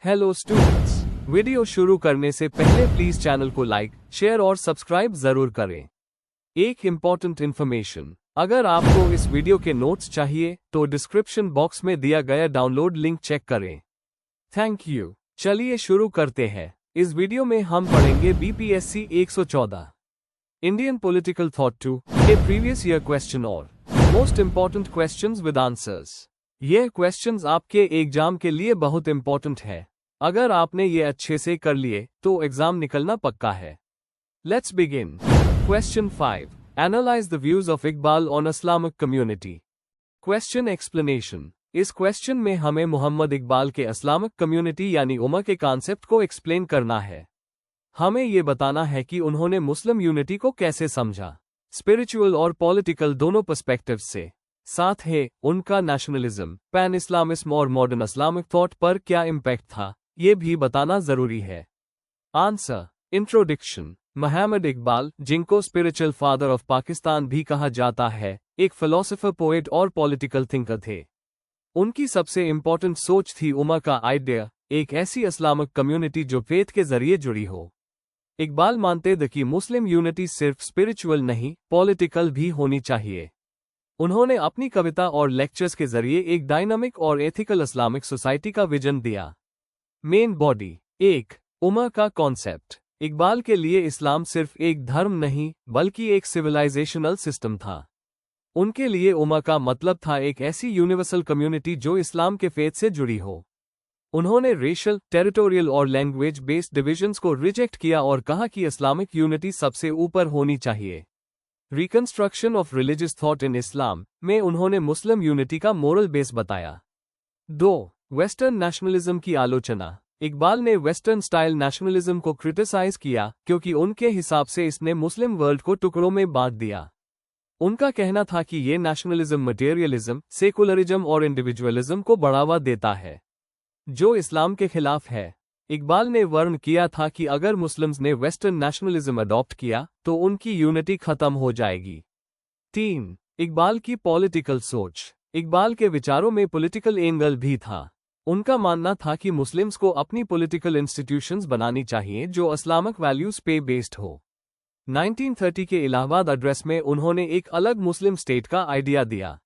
Hello students, video शुरू करने से पहले प्लीज चैनल को लाइक, शेयर और सब्सक्राइब जरूर करें। एक इम्पॉर्टेंट इन्फॉर्मेशन, अगर आपको इस वीडियो के नोट्स चाहिए तो डिस्क्रिप्शन बॉक्स में दिया गया डाउनलोड लिंक चेक करें। Thank you. चलिए शुरू करते हैं। इस वीडियो में हम पढ़ेंगे बीपीएससी 114 इंडियन पॉलिटिकल थॉट 2 के प्रीवियस ईयर क्वेश्चन और most important questions with answers. ये क्वेश्चंस आपके एग्जाम के लिए बहुत इंपॉर्टेंट है। अगर आपने ये अच्छे से कर लिए तो एग्जाम निकलना पक्का है। Let's begin. Question 5, analyse the views of Iqbal on Islamic community. Question explanation. इस क्वेश्चन में हमें मोहम्मद इकबाल के इस्लामिक कम्युनिटी यानी उम्मा के कॉन्सेप्ट को एक्सप्लेन करना है। हमें ये बताना है कि उन्होंने मुस्लिम यूनिटी को कैसे समझा, स्पिरिचुअल और पॉलिटिकल दोनों पर्सपेक्टिव से। साथ ही उनका नेशनलिज्म, पैन इस्लामिज्म और मॉडर्न इस्लामिक थॉट पर क्या इम्पैक्ट था, ये भी बताना जरूरी है। आंसर। इंट्रोडक्शन। मोहम्मद इकबाल, जिनको स्पिरिचुअल फादर ऑफ पाकिस्तान भी कहा जाता है, एक फिलोसोफर, पोएट और पॉलिटिकल थिंकर थे। उनकी सबसे इंपॉर्टेंट सोच थी उम्मा का आइडिया, एक ऐसी इस्लामिक कम्युनिटी जो फेथ के जरिए जुड़ी हो। इकबाल मानते थे कि मुस्लिम यूनिटी सिर्फ स्पिरिचुअल नहीं, पॉलिटिकल भी होनी चाहिए। उन्होंने अपनी कविता और लेक्चर्स के जरिए एक डायनामिक और एथिकल इस्लामिक सोसाइटी का विजन दिया। Main body. 1, उम्मा का कॉन्सेप्ट। इकबाल के लिए इस्लाम सिर्फ एक धर्म नहीं बल्कि एक सिविलाइजेशनल सिस्टम था। उनके लिए उम्मा का मतलब था एक ऐसी यूनिवर्सल कम्युनिटी जो इस्लाम के फेथ से जुड़ी हो। उन्होंने रेशियल, टेरिटोरियल और लैंग्वेज बेस्ड डिविजन्स को रिजेक्ट किया और कहा कि इस्लामिक यूनिटी सबसे ऊपर होनी चाहिए। Reconstruction of religious thought in Islam में उन्होंने मुस्लिम यूनिटी का मोरल बेस बताया। 2, वेस्टर्न नेशनलिज्म की आलोचना। इकबाल ने वेस्टर्न स्टाइल नेशनलिज्म को क्रिटिसाइज किया क्योंकि उनके हिसाब से इसने मुस्लिम वर्ल्ड को टुकड़ों में बांट दिया। उनका कहना था कि ये नेशनलिज्म मटेरियलिज्म, सेकुलरिज्म और इंडिविजुअलिज्म को बढ़ावा देता है, जो इस्लाम के खिलाफ है। इकबाल ने वर्ण किया था कि अगर मुस्लिम्स ने वेस्टर्न नेशनलिज्म अडॉप्ट किया तो उनकी यूनिटी खत्म हो जाएगी। 3, इकबाल की पॉलिटिकल सोच। इकबाल के विचारों में पॉलिटिकल एंगल भी था। उनका मानना था कि मुस्लिम्स को अपनी पॉलिटिकल इंस्टीट्यूशंस बनानी चाहिए जो इस्लामिक वैल्यूज पे बेस्ड हो। 1930 के इलाहाबाद एड्रेस में उन्होंने एक अलग मुस्लिम स्टेट का आइडिया दिया,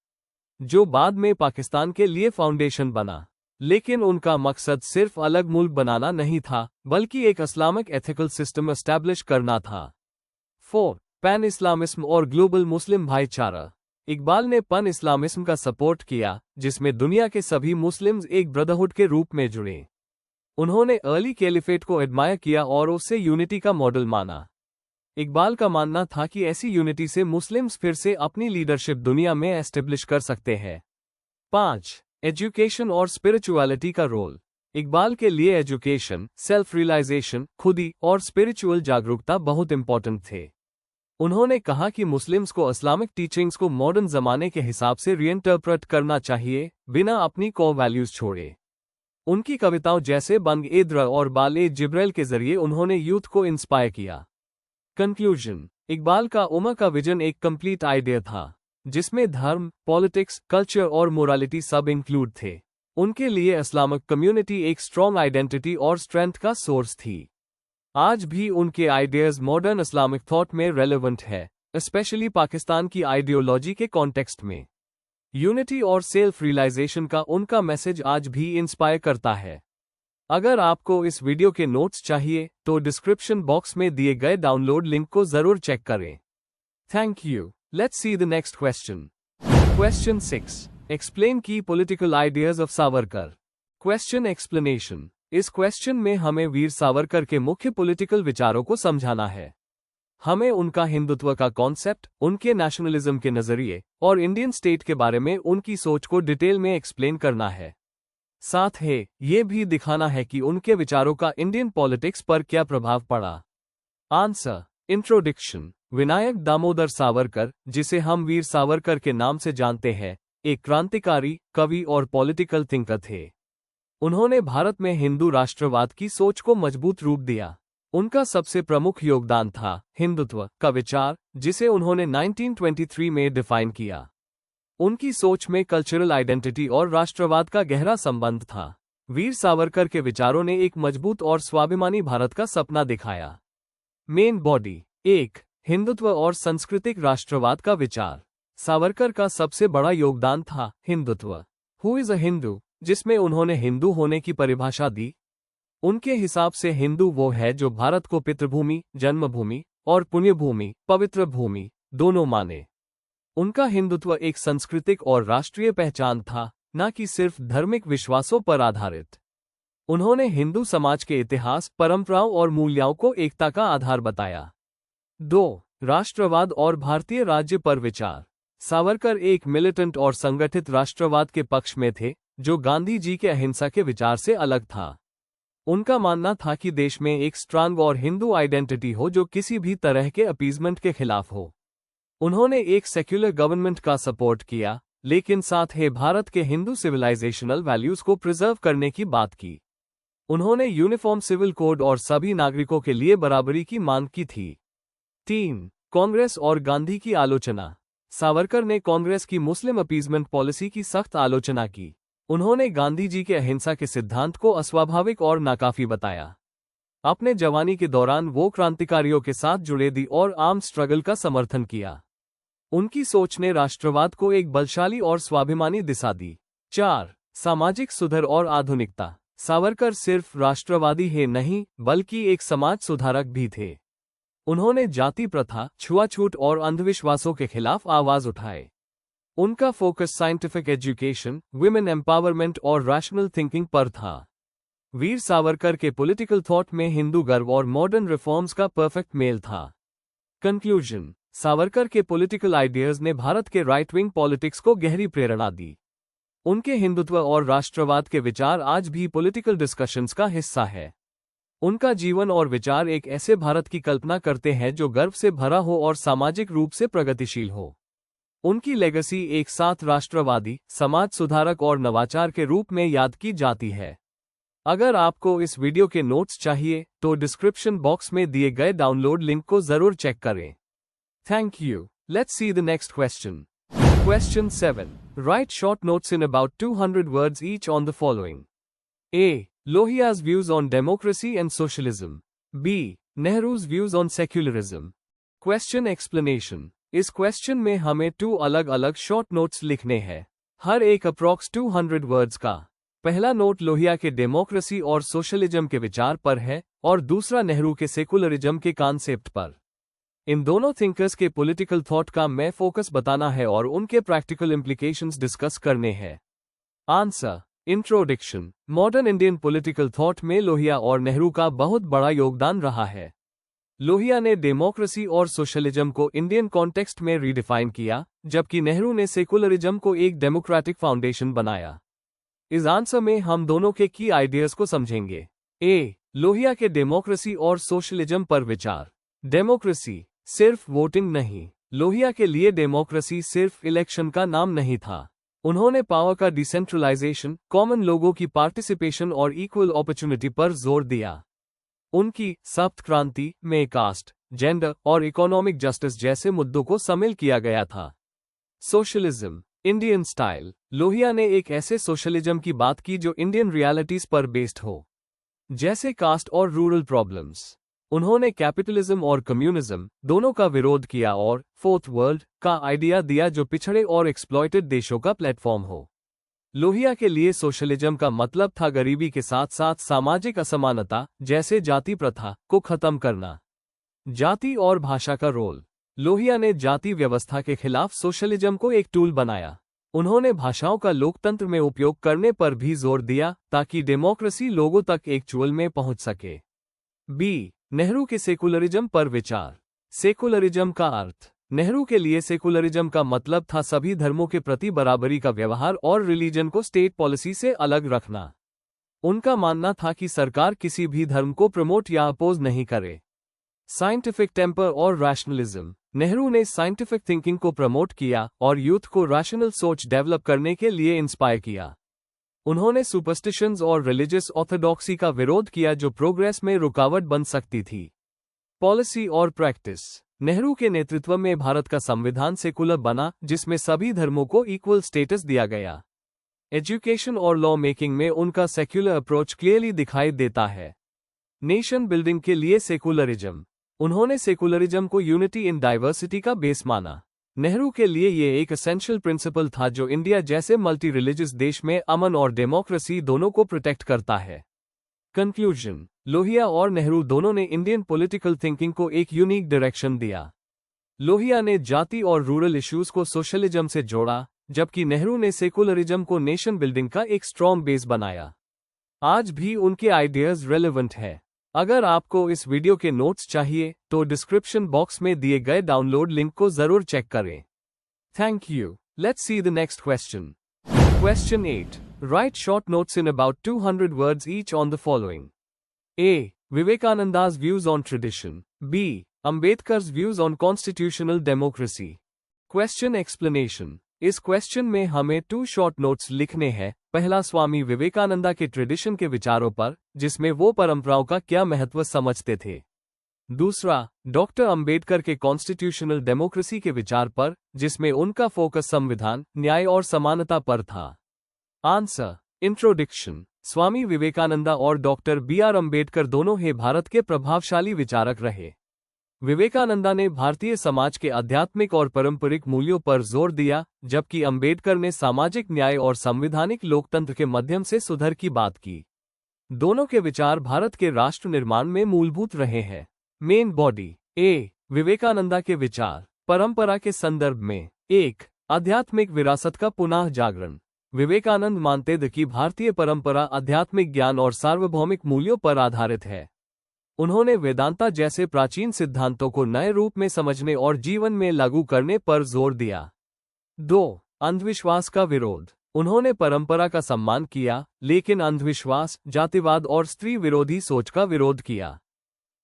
जो बाद में पाकिस्तान के लिए फाउंडेशन बना। लेकिन उनका मकसद सिर्फ अलग मुल्क बनाना नहीं था बल्कि एक इस्लामिक एथिकल सिस्टम एस्टैब्लिश करना था। 4, पैन इस्लामिज्म और ग्लोबल मुस्लिम भाईचारा। इकबाल ने पैन इस्लामिज्म का सपोर्ट किया, जिसमें दुनिया के सभी मुस्लिम्स एक ब्रदरहुड के रूप में जुड़े। उन्होंने अर्ली कैलिफेट को एडमायर किया और उससे यूनिटी का मॉडल माना। इकबाल का मानना था कि ऐसी यूनिटी से मुस्लिम्स फिर से अपनी लीडरशिप दुनिया में एस्टेब्लिश कर सकते हैं। 5, एजुकेशन और स्पिरिचुअलिटी का रोल। इकबाल के लिए एजुकेशन, सेल्फ रियलाइजेशन, खुदी और स्पिरिचुअल जागरूकता बहुत इंपॉर्टेंट थे। उन्होंने कहा कि मुस्लिम्स को इस्लामिक टीचिंग्स को मॉडर्न जमाने के हिसाब से रीइंटरप्रेट करना चाहिए, बिना अपनी कोर वैल्यूज छोड़े। उनकी कविताओं जैसे बंग-ए-दर और बाल-ए-जिब्रैल के जरिए उन्होंने यूथ को इंस्पायर किया। कंक्लूजन। इकबाल का उम्मा का विजन एक कंप्लीट आइडिया था, जिसमें धर्म, पॉलिटिक्स, कल्चर और मोरालिटी सब इंक्लूड थे। उनके लिए इस्लामिक कम्युनिटी एक स्ट्रॉन्ग आइडेंटिटी और स्ट्रेंथ का सोर्स थी। आज भी उनके आइडियाज मॉडर्न इस्लामिक थॉट में रेलेवेंट है, स्पेशली पाकिस्तान की आइडियोलॉजी के कॉन्टेक्स्ट में। यूनिटी और सेल्फ रियलाइजेशन का उनका मैसेज आज भी इंस्पायर करता है। अगर आपको इस वीडियो के नोट्स चाहिए तो डिस्क्रिप्शन बॉक्स में दिए गए डाउनलोड लिंक को जरूर चेक करें। Thank you. Let's see the next question. Question 6. Explain key political ideas of Savarkar. Question explanation. इस क्वेश्चन में हमें वीर सावरकर के मुख्य पॉलिटिकल विचारों को समझाना है। हमें उनका हिंदुत्व का कॉन्सेप्ट, उनके नेशनलिज्म के नजरिए और इंडियन स्टेट के बारे में उनकी सोच को डिटेल में एक्सप्लेन करना है। साथ ही ये भी दिखाना है कि उनके विचारों का इंडियन पॉलिटिक्स पर क्या प्रभाव पड़ा। आंसर। इंट्रोडक्शन। विनायक दामोदर सावरकर, जिसे हम वीर सावरकर के नाम से जानते हैं, एक क्रांतिकारी, कवि और पॉलिटिकल थिंकर थे। उन्होंने भारत में हिंदू राष्ट्रवाद की सोच को मजबूत रूप दिया। उनका सबसे प्रमुख योगदान था हिंदुत्व का विचार, जिसे उन्होंने 1923 में डिफाइन किया। उनकी सोच में कल्चरल आइडेंटिटी और राष्ट्रवाद का गहरा संबंध था। वीर सावरकर के विचारों ने एक मजबूत और स्वाभिमानी भारत का सपना दिखाया। Main body 1. हिंदुत्व और सांस्कृतिक राष्ट्रवाद का विचार। सावरकर का सबसे बड़ा योगदान था Hindutva. Who is a Hindu, जिसमें उन्होंने हिंदू होने की परिभाषा दी। उनके हिसाब से हिंदू वो है जो भारत को पितृभूमि, जन्मभूमि और पुण्यभूमि, पवित्र भूमि दोनों माने। उनका हिंदुत्व एक सांस्कृतिक और राष्ट्रीय पहचान था, न कि सिर्फ धार्मिक विश्वासों पर आधारित। उन्होंने हिंदू समाज के इतिहास, परंपराओं और मूल्यों को एकता का आधार बताया। 2. राष्ट्रवाद और भारतीय राज्य पर विचार। सावरकर एक मिलिटेंट और संगठित राष्ट्रवाद के पक्ष में थे, जो गांधी जी के अहिंसा के विचार से अलग था। उनका मानना था कि देश में एक स्ट्रांग और हिंदू आइडेंटिटी हो जो किसी भी तरह के अपीजमेंट के खिलाफ हो। उन्होंने एक सेक्युलर गवर्नमेंट का सपोर्ट किया, लेकिन साथ ही भारत के हिंदू सिविलाइजेशनल वैल्यूज को प्रिजर्व करने की बात की। उन्होंने यूनिफॉर्म सिविल कोड और सभी नागरिकों के लिए बराबरी की मांग की थी। 3. कांग्रेस और गांधी की आलोचना। सावरकर ने कांग्रेस की मुस्लिम अपीजमेंट पॉलिसी की सख्त आलोचना की। उन्होंने गांधी जी के अहिंसा के सिद्धांत को अस्वाभाविक और नाकाफी बताया। अपने जवानी के दौरान वो क्रांतिकारियों के साथ जुड़े दी और आर्म स्ट्रगल का समर्थन किया। उनकी सोच ने राष्ट्रवाद को एक बलशाली और स्वाभिमानी दिशा दी। 4. सामाजिक सुधार और आधुनिकता। सावरकर सिर्फ राष्ट्रवादी ही नहीं, बल्कि एक समाज सुधारक भी थे। उन्होंने जाति प्रथा, छुआछूत और अंधविश्वासों के खिलाफ आवाज उठाए। उनका focus scientific education, women empowerment और रैशनल थिंकिंग पर था। वीर सावरकर के पॉलिटिकल थॉट में हिंदू गर्व और मॉडर्न रिफॉर्म्स का परफेक्ट मेल था। कंक्लूजन। सावरकर के पॉलिटिकल आइडियाज ने भारत के राइट विंग पॉलिटिक्स को गहरी प्रेरणा दी। उनके हिंदुत्व और राष्ट्रवाद के विचार आज भी पॉलिटिकल डिस्कशंस का हिस्सा है। उनका जीवन और विचार एक ऐसे भारत की कल्पना करते हैं जो गर्व से भरा हो और सामाजिक रूप से प्रगतिशील हो। उनकी लेगेसी एक साथ राष्ट्रवादी, समाज सुधारक और नवाचार के रूप में याद की जाती है। अगर आपको इस वीडियो के नोट्स चाहिए तो डिस्क्रिप्शन बॉक्स में दिए गए डाउनलोड लिंक को जरूर चेक करें। Thank you. Let's see the next question. Question 7. Write short notes in about 200 words each on the following. A. Lohia's views on democracy and socialism. B. Nehru's views on secularism. Question explanation. इस question में हमें 2 अलग अलग short notes लिखने हैं, हर एक approx 200 words का। पहला नोट लोहिया के डेमोक्रेसी और सोशलिज्म के विचार पर है और दूसरा नेहरू के सेकुलरिज्म के कॉन्सेप्ट पर। इन दोनों थिंकर्स के पॉलिटिकल थॉट का मैं फोकस बताना है और उनके प्रैक्टिकल इम्प्लीकेशंस डिस्कस करने हैं। Answer. Introduction. Modern Indian political thought में लोहिया और नेहरू का बहुत बड़ा योगदान रहा है। लोहिया ने डेमोक्रेसी और सोशलिज्म को इंडियन कॉन्टेक्स्ट में रीडिफाइन किया, जबकि नेहरू ने सेकुलरिज्म को एक डेमोक्रेटिक फाउंडेशन बनाया। इस आंसर में हम दोनों के की आइडियाज को समझेंगे। ए. लोहिया के डेमोक्रेसी और सोशलिज्म पर विचार। डेमोक्रेसी सिर्फ वोटिंग नहीं। लोहिया के लिए डेमोक्रेसी सिर्फ इलेक्शन का नाम नहीं था। उन्होंने पावर का डिसेंट्रलाइजेशन, कॉमन लोगों की पार्टिसिपेशन और इक्वल अपॉर्चुनिटी पर जोर दिया। उनकी सप्त क्रांति में कास्ट, जेंडर और इकोनॉमिक जस्टिस जैसे मुद्दों को शामिल किया गया था। Socialism Indian style. लोहिया ने एक ऐसे सोशलिज्म की बात की जो इंडियन रियलिटीज पर बेस्ड हो, जैसे कास्ट और रूरल प्रॉब्लम्स। उन्होंने कैपिटलिज्म और कम्युनिज्म दोनों का विरोध किया और फोर्थ वर्ल्ड का आइडिया दिया जो पिछड़े और एक्सप्लॉइटेड देशों का प्लेटफॉर्म हो। लोहिया के लिए सोशलिज्म का मतलब था गरीबी के साथ साथ सामाजिक असमानता, जैसे जाति प्रथा, को खत्म करना। जाति और भाषा का रोल। लोहिया ने जाति व्यवस्था के खिलाफ सोशलिज्म को एक टूल बनाया। उन्होंने भाषाओं का लोकतंत्र में उपयोग करने पर भी जोर दिया ताकि डेमोक्रेसी लोगों तक एक्चुअल में पहुंच सके। बी. नेहरू के सेकुलरिज्म पर विचार। सेकुलरिज्म का अर्थ। नेहरू के लिए सेकुलरिज्म का मतलब था सभी धर्मों के प्रति बराबरी का व्यवहार और रिलीजन को स्टेट पॉलिसी से अलग रखना। उनका मानना था कि सरकार किसी भी धर्म को प्रमोट या अपोज नहीं करे। साइंटिफिक टेम्पर और रैशनलिज्म। नेहरू ने साइंटिफिक थिंकिंग को प्रमोट किया और यूथ को रैशनल सोच डेवलप करने के लिए इंस्पायर किया। उन्होंने सुपरस्टिशंस और रिलीजियस ऑर्थोडॉक्सी का विरोध किया जो प्रोग्रेस में रुकावट बन सकती थी। पॉलिसी और प्रैक्टिस। नेहरू के नेतृत्व में भारत का संविधान सेकुलर बना, जिसमें सभी धर्मों को इक्वल स्टेटस दिया गया। एजुकेशन और लॉ मेकिंग में उनका सेक्युलर अप्रोच क्लियरली दिखाई देता है। नेशन बिल्डिंग के लिए सेकुलरिज्म। उन्होंने सेकुलरिज्म को यूनिटी इन डाइवर्सिटी का बेस माना। नेहरू के लिए ये एक एसेंशियल प्रिंसिपल था जो इंडिया जैसे मल्टी रिलीजियस देश में अमन और डेमोक्रेसी दोनों को प्रोटेक्ट करता है। कंक्लूजन। लोहिया और नेहरू दोनों ने इंडियन पॉलिटिकल थिंकिंग को एक यूनिक डायरेक्शन दिया। लोहिया ने जाति और रूरल इश्यूज को सोशलिज्म से जोड़ा, जबकि नेहरू ने सेकुलरिज्म को नेशन बिल्डिंग का एक स्ट्रॉन्ग बेस बनाया। आज भी उनके आइडियाज रेलेवेंट है। अगर आपको इस वीडियो के नोट्स चाहिए तो डिस्क्रिप्शन बॉक्स में दिए गए डाउनलोड लिंक को जरूर चेक करें। Thank you. Let's see the next question. Question 8. Write short notes in about 200 words each on the following. A. Vivekananda's views on tradition. B. Ambedkar's views on constitutional democracy. Question explanation. इस question में हमें 2 short notes लिखने हैं। पहला स्वामी विवेकानंदा के tradition के विचारों पर, जिसमें वो परंपराओं का क्या महत्व समझते थे। दूसरा, डॉक्टर अंबेडकर के कॉन्स्टिट्यूशनल डेमोक्रेसी के विचार पर, जिसमें उनका फोकस संविधान, न्याय और समानता पर था। आंसर। इंट्रोडक्शन। स्वामी विवेकानंदा और डॉक्टर B.R. अंबेडकर दोनों ही भारत के प्रभावशाली विचारक रहे। विवेकानंदा ने भारतीय समाज के आध्यात्मिक और पारंपरिक मूल्यों पर जोर दिया, जबकि अंबेडकर ने सामाजिक न्याय और संवैधानिक लोकतंत्र के माध्यम से सुधार की बात की। दोनों के विचार भारत के राष्ट्र निर्माण में मूलभूत रहे हैं। Main body. ए. विवेकानंदा के विचार। परंपरा के संदर्भ में। 1. आध्यात्मिक विरासत का पुनः जागरण। विवेकानंद मानते थे कि भारतीय परंपरा आध्यात्मिक ज्ञान और सार्वभौमिक मूल्यों पर आधारित है। उन्होंने वेदांता जैसे प्राचीन सिद्धांतों को नए रूप में समझने और जीवन में लागू करने पर जोर दिया। 2. अंधविश्वास का विरोध। उन्होंने परंपरा का सम्मान किया, लेकिन अंधविश्वास, जातिवाद और स्त्री विरोधी सोच का विरोध किया।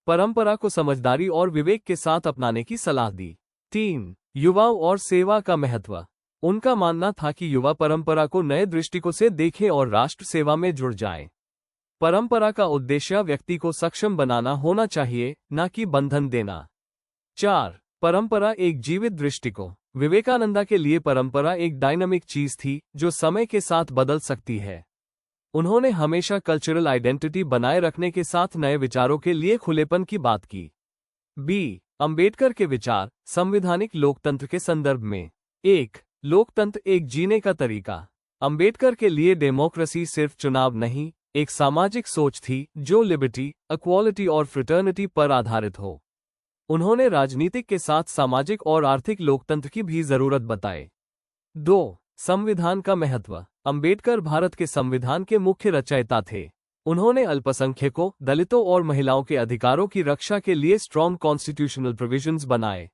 परंपरा को समझदारी और विवेक के साथ अपनाने की सलाह दी। 3. युवाओं और सेवा का महत्व। उनका मानना था कि युवा परंपरा को नए दृष्टिकोण से देखें और राष्ट्र सेवा में जुड़ जाएं। परंपरा का उद्देश्य व्यक्ति को सक्षम बनाना होना चाहिए, न कि बंधन देना। 4. परंपरा एक जीवित दृष्टिकोण। विवेकानंदा के लिए परंपरा एक डायनामिक चीज थी, जो समय के साथ बदल सकती है। उन्होंने हमेशा कल्चरल आइडेंटिटी बनाए रखने के साथ नए विचारों के लिए खुलेपन की बात की। बी. अंबेडकर के विचार, संवैधानिक लोकतंत्र के संदर्भ में। 1. लोकतंत्र एक जीने का तरीका। अंबेडकर के लिए डेमोक्रेसी सिर्फ चुनाव नहीं, एक सामाजिक सोच थी जो लिबर्टी, इक्वालिटी और फ्रेटर्निटी पर आधारित हो। उन्होंने राजनीतिक के साथ सामाजिक और आर्थिक लोकतंत्र की भी जरूरत बताए। 2. संविधान का महत्व। अंबेडकर भारत के संविधान के मुख्य रचयिता थे। उन्होंने अल्पसंख्यकों, दलितों और महिलाओं के अधिकारों की रक्षा के लिए स्ट्रॉन्ग कॉन्स्टिट्यूशनल प्रोविजंस बनाए।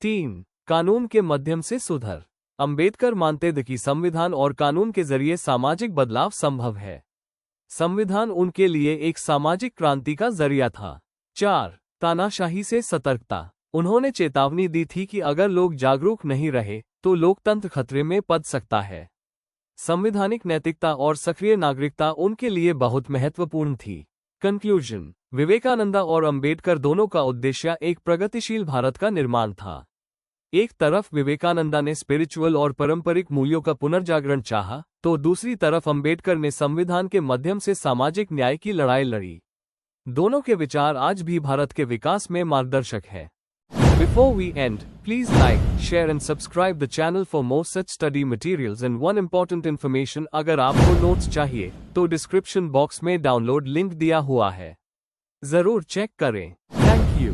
3. कानून के माध्यम से सुधार। अंबेडकर मानते थे कि संविधान और कानून के जरिए सामाजिक बदलाव संभव है। संविधान उनके लिए एक सामाजिक क्रांति का जरिया था। 4. तानाशाही से सतर्कता। उन्होंने चेतावनी दी थी कि अगर लोग जागरूक नहीं रहे तो लोकतंत्र खतरे में पड़ सकता है। संवैधानिक नैतिकता और सक्रिय नागरिकता उनके लिए बहुत महत्वपूर्ण थी। कंक्लूजन। विवेकानंदा और अंबेडकर दोनों का उद्देश्य एक प्रगतिशील भारत का निर्माण था। एक तरफ विवेकानंदा ने स्पिरिचुअल और पारंपरिक मूल्यों का पुनर्जागरण चाहा, तो दूसरी तरफ अंबेडकर ने संविधान के माध्यम से सामाजिक न्याय की लड़ाई लड़ी। दोनों के विचार आज भी भारत के विकास में मार्गदर्शक है। Before we end, please like, share and subscribe the channel for more such study materials and one important information अगर आपको नोट्स चाहिए तो डिस्क्रिप्शन बॉक्स में डाउनलोड लिंक दिया हुआ है, जरूर चेक करें। Thank you.